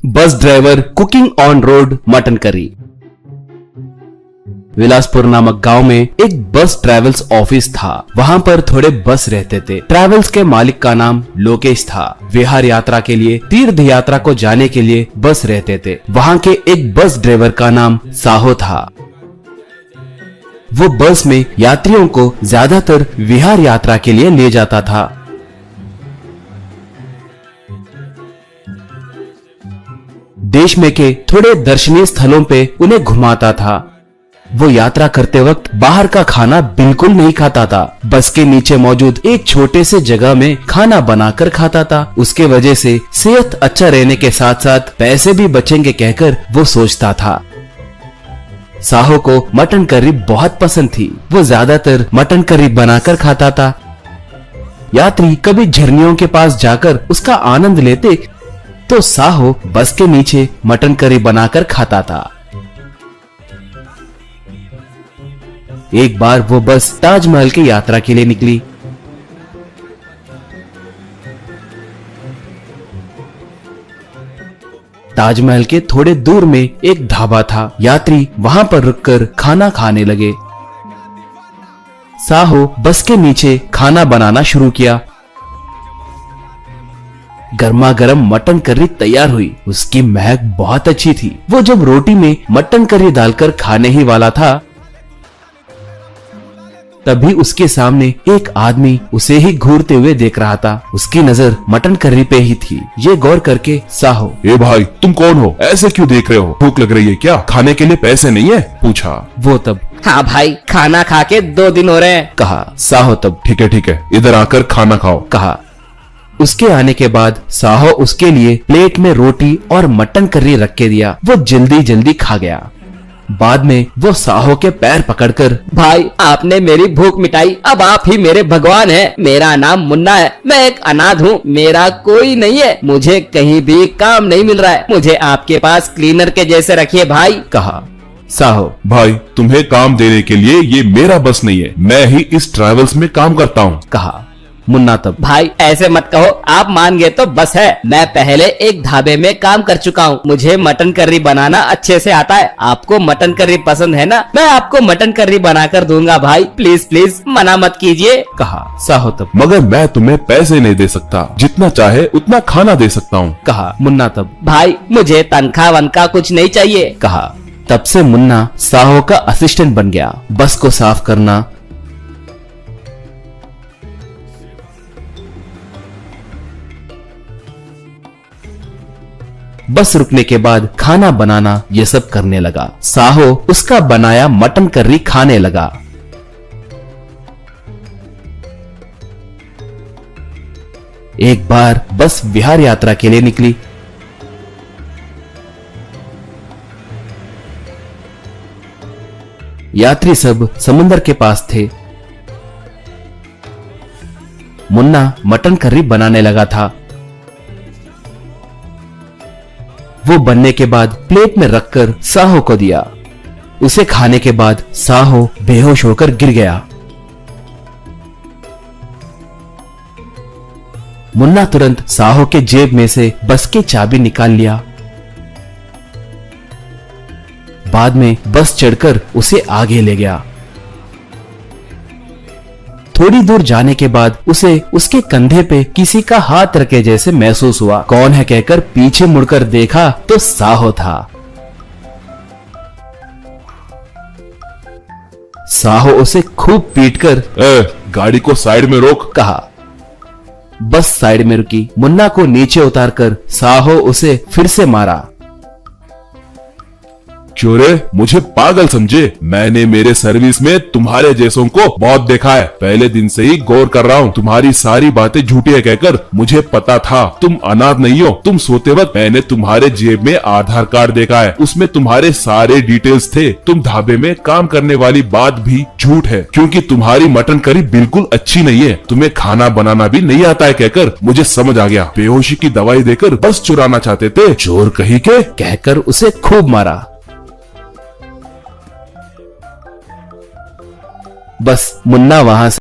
Bus driver cooking on road mutton curry. Bilaspur नामक गांव में एक बस ट्रेवल्स ऑफिस था। वहां पर थोड़े बस रहते थे। ट्रेवल्स के मालिक का नाम लोकेश था। विहार यात्रा के लिए, तीर्थ यात्रा को जाने के लिए बस रहते थे। वहां के एक बस ड्राइवर का नाम साहो था। वो बस में यात्रियों को ज्यादातर विहार यात्रा के लिए ले जाता था। देश में के थोड़े दर्शनीय स्थलों पे उन्हें घुमाता था। वो यात्रा करते वक्त बाहर का खाना बिल्कुल नहीं खाता था। बस के नीचे मौजूद एक छोटे से जगह में खाना बनाकर खाता था। उसके वजह से सेहत अच्छा रहने के साथ साथ पैसे भी बचेंगे कहकर वो सोचता था। साहो को मटन करी बहुत पसंद थी। वो ज्यादातर मटन करी बनाकर खाता था। यात्री कभी झरनियों के पास जाकर उसका आनंद लेते तो साहो बस के नीचे मटन करी बनाकर खाता था। एक बार वो बस ताजमहल की यात्रा के लिए निकली। ताजमहल के थोड़े दूर में एक ढाबा था। यात्री वहां पर रुककर खाना खाने लगे। साहो बस के नीचे खाना बनाना शुरू किया। गर्मा गर्म मटन करी तैयार हुई। उसकी महक बहुत अच्छी थी। वो जब रोटी में मटन करी डालकर खाने ही वाला था, तभी उसके सामने एक आदमी उसे ही घूरते हुए देख रहा था। उसकी नजर मटन करी पे ही थी। ये गौर करके साहो, ए भाई, तुम कौन हो? ऐसे क्यों देख रहे हो? भूख लग रही है क्या? खाने के लिए पैसे नहीं है? पूछा। वो तब, हाँ भाई, खाना खा के 2 दिन हो रहे हैं, कहा। साहो तब, ठीक है, इधर आकर खाना खाओ, कहा। उसके आने के बाद साहो उसके लिए प्लेट में रोटी और मटन करी रख के दिया। वो जल्दी जल्दी खा गया। बाद में वो साहो के पैर पकड़कर, भाई आपने मेरी भूख मिटाई। अब आप ही मेरे भगवान हैं। मेरा नाम मुन्ना है। मैं एक अनाथ हूँ। मेरा कोई नहीं है। मुझे कहीं भी काम नहीं मिल रहा है। मुझे आपके पास क्लीनर के जैसे रखिए भाई, कहा। साहो, भाई तुम्हें काम देने के लिए ये मेरा बस नहीं है। मैं ही इस ट्रैवल्स में काम करता हूँ, कहा। मुन्ना तब, भाई ऐसे मत कहो। आप मान गए तो बस है। मैं पहले एक ढाबे में काम कर चुका हूँ। मुझे मटन करी बनाना अच्छे से आता है। आपको मटन करी पसंद है ना? मैं आपको मटन करी बनाकर दूंगा भाई। प्लीज प्लीज मना मत कीजिए, कहा। साहो तब, मगर मैं तुम्हें पैसे नहीं दे सकता। जितना चाहे उतना खाना दे सकता हूँ, कहा। मुन्ना तब, भाई मुझे तनख्वाह वनख्वाह कुछ नहीं चाहिए, कहा। तब से मुन्ना साहो का असिस्टेंट बन गया। बस को साफ करना, बस रुकने के बाद खाना बनाना, ये सब करने लगा। साहो उसका बनाया मटन करी खाने लगा। एक बार बस विहार यात्रा के लिए निकली। यात्री सब समुद्र के पास थे। मुन्ना मटन करी बनाने लगा था। वो बनने के बाद प्लेट में रखकर साहो को दिया। उसे खाने के बाद साहो बेहोश होकर गिर गया। मुन्ना तुरंत साहो के जेब में से बस की चाबी निकाल लिया। बाद में बस चढ़कर उसे आगे ले गया। थोड़ी दूर जाने के बाद उसे उसके कंधे पे किसी का हाथ रखे जैसे महसूस हुआ। कौन है कहकर पीछे मुड़कर देखा तो साहो था। साहो उसे खूब पीटकर, गाड़ी को साइड में रोक, कहा। बस साइड में रुकी। मुन्ना को नीचे उतारकर साहो उसे फिर से मारा। क्यों रे, मुझे पागल समझे? मैंने मेरे सर्विस में तुम्हारे जैसों को बहुत देखा है। पहले दिन से ही गौर कर रहा हूँ। तुम्हारी सारी बातें झूठी है कहकर मुझे पता था। तुम अनाथ नहीं हो। तुम सोते वक्त मैंने तुम्हारे जेब में आधार कार्ड देखा है। उसमें तुम्हारे सारे डिटेल्स थे। तुम ढाबे में काम करने वाली बात भी झूठ है, क्योंकि तुम्हारी मटन करी बिल्कुल अच्छी नहीं है। तुम्हें खाना बनाना भी नहीं आता है कहकर मुझे समझ आ गया। बेहोशी की दवाई देकर बस चुराना चाहते थे, चोर कहीं के, कहकर उसे खूब मारा। बस मुन्ना वहां से